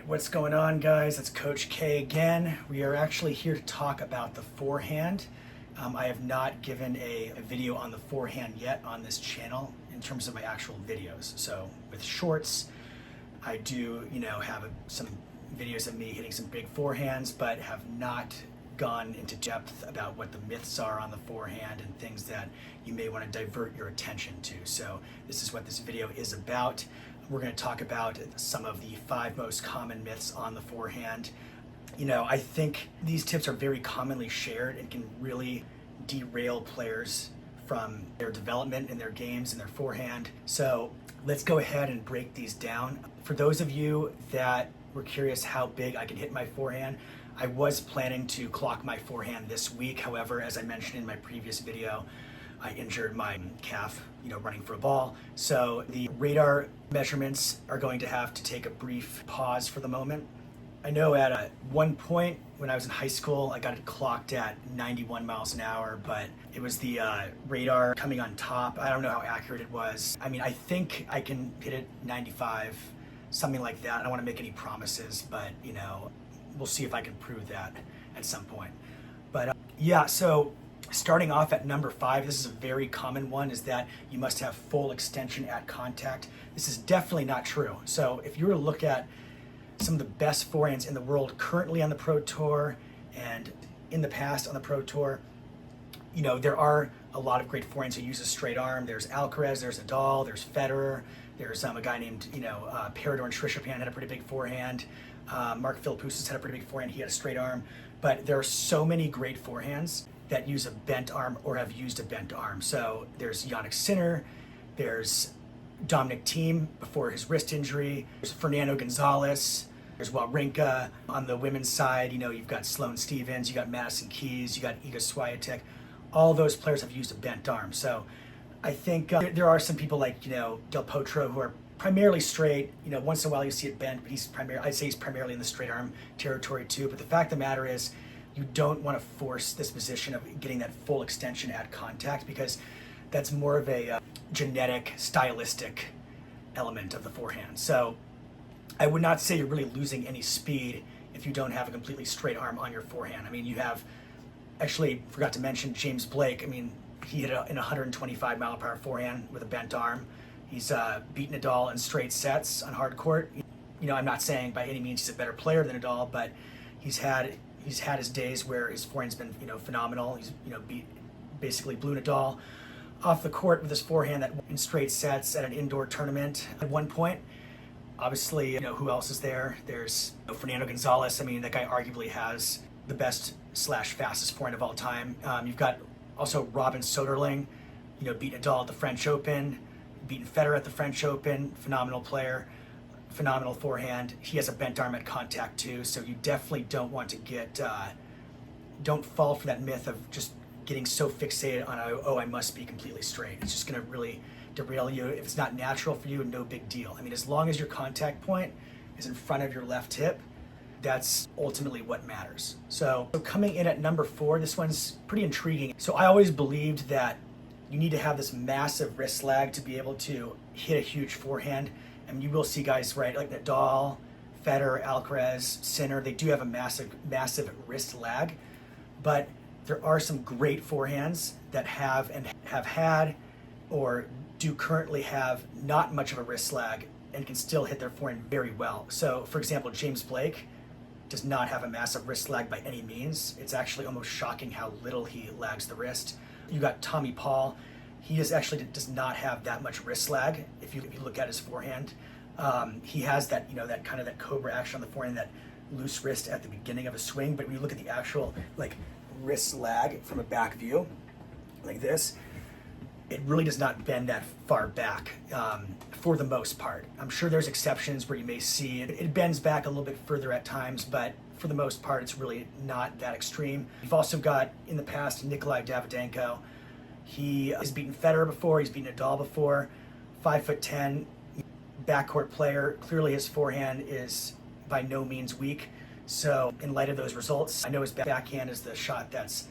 right, what's going on, guys? It's Coach K again. We are actually here to talk about the forehand. I have not given a video on the forehand yet on this channel in terms of my actual videos. So with shorts, I do, have some videos of me hitting some big forehands, but have not gone into depth about what the myths are on the forehand and things that you may want to divert your attention to. So this is what this video is about. We're going to talk about some of the 5 most common myths on the forehand. I think these tips are very commonly shared and can really derail players from their development in their games and their forehand. So let's go ahead and break these down. For those of you that were curious how big I can hit my forehand, I was planning to clock my forehand this week. However, as I mentioned in my previous video, I injured my calf, running for a ball. So the radar measurements are going to have to take a brief pause for the moment. I know at one point when I was in high school, I got it clocked at 91 miles an hour, but it was the radar coming on top. I don't know how accurate it was. I think I can hit it 95, something like that. I don't want to make any promises, but we'll see if I can prove that at some point. But so starting off at number 5, this is a very common one, is that you must have full extension at contact. This is definitely not true. So if you were to look at some of the best forehands in the world currently on the Pro Tour and in the past on the Pro Tour, there are a lot of great forehands who use a straight arm. There's Alcaraz, there's Nadal, there's Federer, there's a guy named, Parador and Trishapan had a pretty big forehand. Mark Philippoussis had a pretty big forehand. He had a straight arm. But there are so many great forehands that use a bent arm or have used a bent arm. So there's Jannik Sinner, there's Dominic Thiem before his wrist injury, there's Fernando Gonzalez, there's Wawrinka. On the women's side, you've got Sloane Stephens, you got Madison Keys, you got Iga Swiatek. All those players have used a bent arm. So I think there are some people like, Del Potro who are primarily straight. Once in a while you see it bent, but I'd say he's primarily in the straight arm territory too. But the fact of the matter is, you don't want to force this position of getting that full extension at contact, because that's more of a genetic, stylistic element of the forehand. So I would not say you're really losing any speed if you don't have a completely straight arm on your forehand. You have, actually forgot to mention James Blake. He hit an 125 mile per hour forehand with a bent arm. He's beaten Nadal in straight sets on hard court. I'm not saying by any means he's a better player than Nadal, but he's had his days where his forehand's been, phenomenal. He's, basically blew Nadal off the court with his forehand in straight sets at an indoor tournament at one point. Obviously, who else is there? There's Fernando Gonzalez. That guy arguably has the best / fastest forehand of all time. You've got also Robin Soderling, beat Nadal at the French Open, beaten Federer at the French Open, phenomenal player. Phenomenal forehand. He has a bent arm at contact too, so you definitely don't want to don't fall for that myth of just getting so fixated on, I must be completely straight. It's just going to really derail you. If it's not natural for you, no big deal. As long as your contact point is in front of your left hip, that's ultimately what matters. So coming in at number 4, this one's pretty intriguing. So I always believed that you need to have this massive wrist lag to be able to hit a huge forehand. You will see guys, right, like Nadal, Federer, Alcaraz, Sinner, they do have a massive wrist lag, but there are some great forehands that have had or do currently have not much of a wrist lag and can still hit their forehand very well. So, for example, James Blake does not have a massive wrist lag by any means. It's actually almost shocking how little he lags the wrist. You got Tommy Paul. He does not have that much wrist lag. If you look at his forehand, he has that that cobra action on the forehand, that loose wrist at the beginning of a swing. But when you look at the actual wrist lag from a back view, like this, it really does not bend that far back for the most part. I'm sure there's exceptions where you may see it bends back a little bit further at times, but for the most part, it's really not that extreme. You've also got in the past Nikolai Davydenko. He has beaten Federer before, he's beaten Nadal before, 5'10", backcourt player. Clearly his forehand is by no means weak. So in light of those results, I know his backhand is the shot that's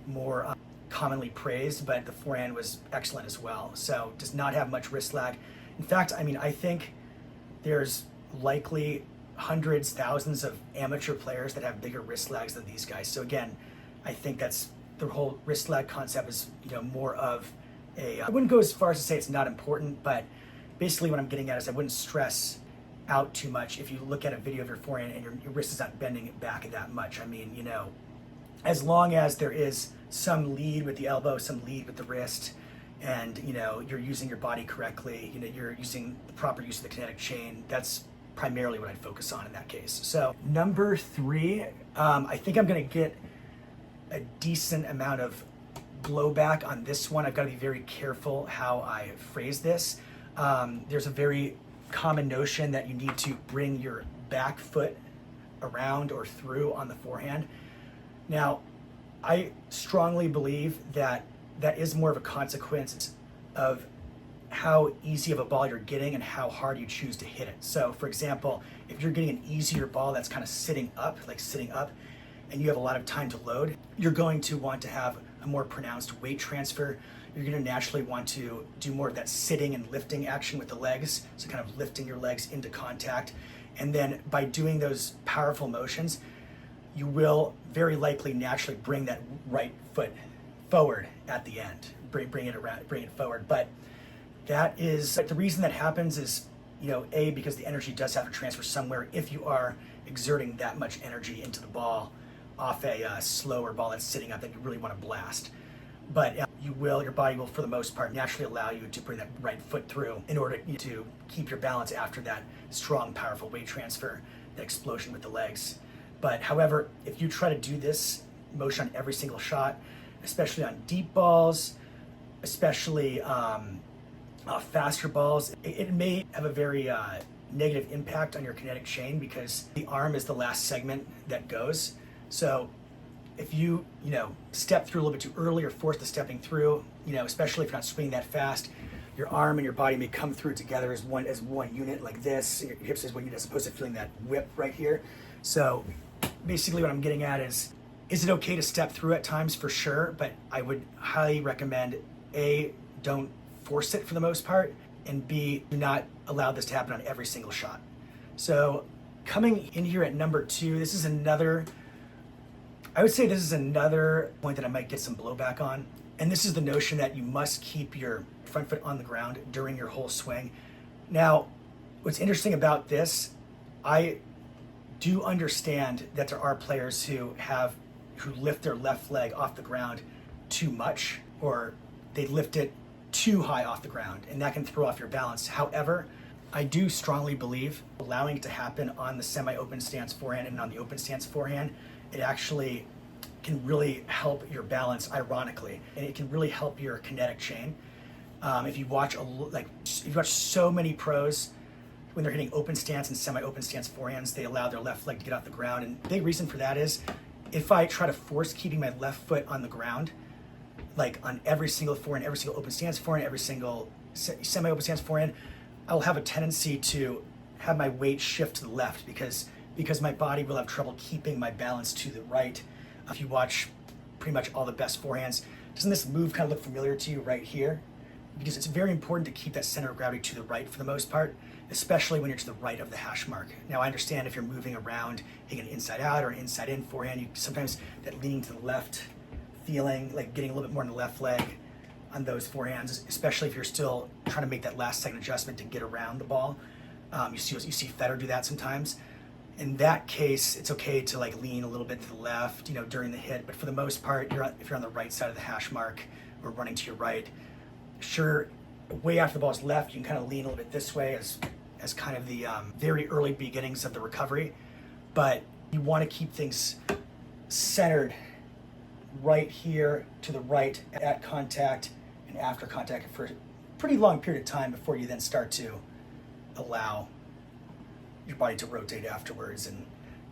more commonly praised, but the forehand was excellent as well. So does not have much wrist lag. In fact, I think there's likely hundreds, thousands of amateur players that have bigger wrist lags than these guys. So again, I think that's the whole wrist lag concept is, more of I wouldn't go as far as to say it's not important, but basically what I'm getting at is I wouldn't stress out too much if you look at a video of your forehand and your wrist is not bending it back that much. I mean, as long as there is some lead with the elbow, some lead with the wrist, and you're using your body correctly, you're using the proper use of the kinetic chain, that's primarily what I'd focus on in that case. So number 3, I think I'm going to get a decent amount of blowback on this one. I've got to be very careful how I phrase this. There's a very common notion that you need to bring your back foot around or through on the forehand. Now, I strongly believe that is more of a consequence of how easy of a ball you're getting and how hard you choose to hit it. So, for example, if you're getting an easier ball that's kind of sitting up, and you have a lot of time to load, you're going to want to have a more pronounced weight transfer. You're going to naturally want to do more of that sitting and lifting action with the legs, so kind of lifting your legs into contact. And then by doing those powerful motions, you will very likely naturally bring that right foot forward at the end, bring it forward. But the reason that happens is, because the energy does have to transfer somewhere if you are exerting that much energy into the ball off a slower ball that's sitting up that you really want to blast. But your body will, for the most part, naturally allow you to bring that right foot through in order to keep your balance after that strong, powerful weight transfer, that explosion with the legs. But however, if you try to do this motion on every single shot, especially on deep balls, especially faster balls, it may have a very negative impact on your kinetic chain because the arm is the last segment that goes. So if you, step through a little bit too early or force the stepping through, especially if you're not swinging that fast, your arm and your body may come through together as one unit like this. Your hips is one unit as opposed to feeling that whip right here. So basically what I'm getting at is it okay to step through at times? For sure, but I would highly recommend A, don't force it for the most part, and B, do not allow this to happen on every single shot. So coming in here at number 2, I would say this is another point that I might get some blowback on. And this is the notion that you must keep your front foot on the ground during your whole swing. Now, what's interesting about this, I do understand that there are players who lift their left leg off the ground too much, or they lift it too high off the ground, and that can throw off your balance. However, I do strongly believe allowing it to happen on the semi-open stance forehand and on the open stance forehand, it actually can really help your balance, ironically, and it can really help your kinetic chain. If you watch so many pros, when they're hitting open stance and semi-open stance forehands, they allow their left leg to get off the ground. And the big reason for that is if I try to force keeping my left foot on the ground, like on every single forehand, every single open stance forehand, every single semi-open stance forehand, I'll have a tendency to have my weight shift to the left because my body will have trouble keeping my balance to the right. If you watch pretty much all the best forehands, doesn't this move kind of look familiar to you right here? Because it's very important to keep that center of gravity to the right for the most part, especially when you're to the right of the hash mark. Now, I understand if you're moving around, hitting an inside out or an inside in forehand, sometimes that leaning to the left feeling, like getting a little bit more in the left leg on those forehands, especially if you're still trying to make that last second adjustment to get around the ball. You see Federer do that sometimes. In that case, it's okay to lean a little bit to the left, during the hit. But for the most part, if you're on the right side of the hash mark or running to your right, sure, way after the ball's left, you can kind of lean a little bit this way as kind of the very early beginnings of the recovery. But you want to keep things centered right here to the right at contact and after contact for a pretty long period of time before you then start to allow your body to rotate afterwards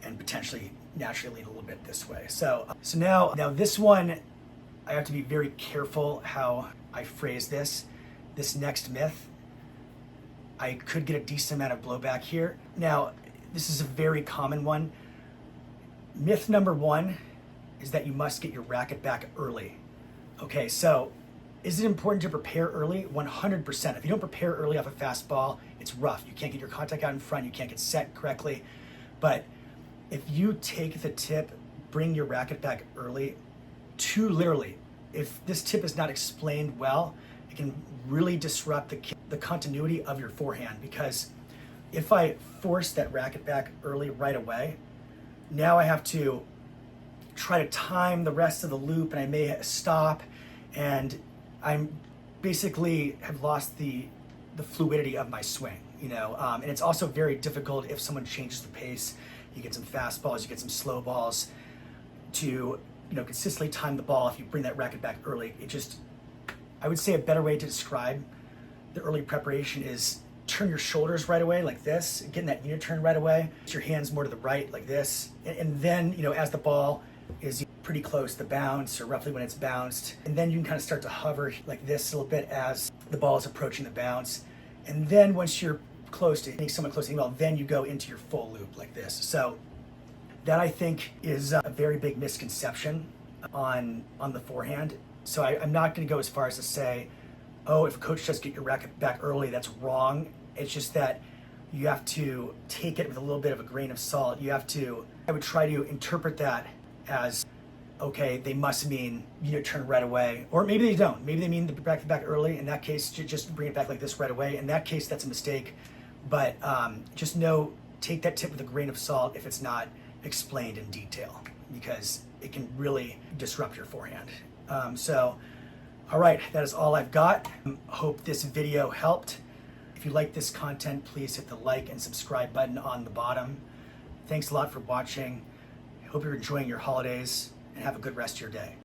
and potentially naturally lean a little bit this way. So now this one, I have to be very careful how I phrase this next myth. I could get a decent amount of blowback here. Now, this is a very common one. Myth number 1 is that you must get your racket back early. Okay, so is it important to prepare early? 100%. If you don't prepare early off a fast ball, it's rough. You can't get your contact out in front, you can't get set correctly. But if you take the tip, bring your racket back early, too literally, if this tip is not explained well, it can really disrupt the continuity of your forehand. Because if I force that racket back early right away, now I have to try to time the rest of the loop, and I may stop, and I'm basically have lost the fluidity of my swing, and it's also very difficult if someone changes the pace. You get some fastballs, you get some slow balls to consistently time the ball. If you bring that racket back early, I would say a better way to describe the early preparation is turn your shoulders right away like this, getting that unit turn right away. Put your hands more to the right like this, and then as the ball is pretty close to bounce, or roughly when it's bounced, and then you can kind of start to hover like this a little bit as the ball is approaching the bounce. And then once you're close to hitting someone close to the ball, then you go into your full loop like this. So that, I think, is a very big misconception on the forehand. So I'm not going to go as far as to say, oh, if a coach says get your racket back early, that's wrong. It's just that you have to take it with a little bit of a grain of salt. I would try to interpret that as, okay, they must mean unit turn right away, or maybe they don't. Maybe they mean the racket back early. In that case, just bring it back like this right away. In that case, that's a mistake. But just take that tip with a grain of salt if it's not explained in detail, because it can really disrupt your forehand. All right, that is all I've got. Hope this video helped. If you like this content, please hit the like and subscribe button on the bottom. Thanks a lot for watching. Hope you're enjoying your holidays, and have a good rest of your day.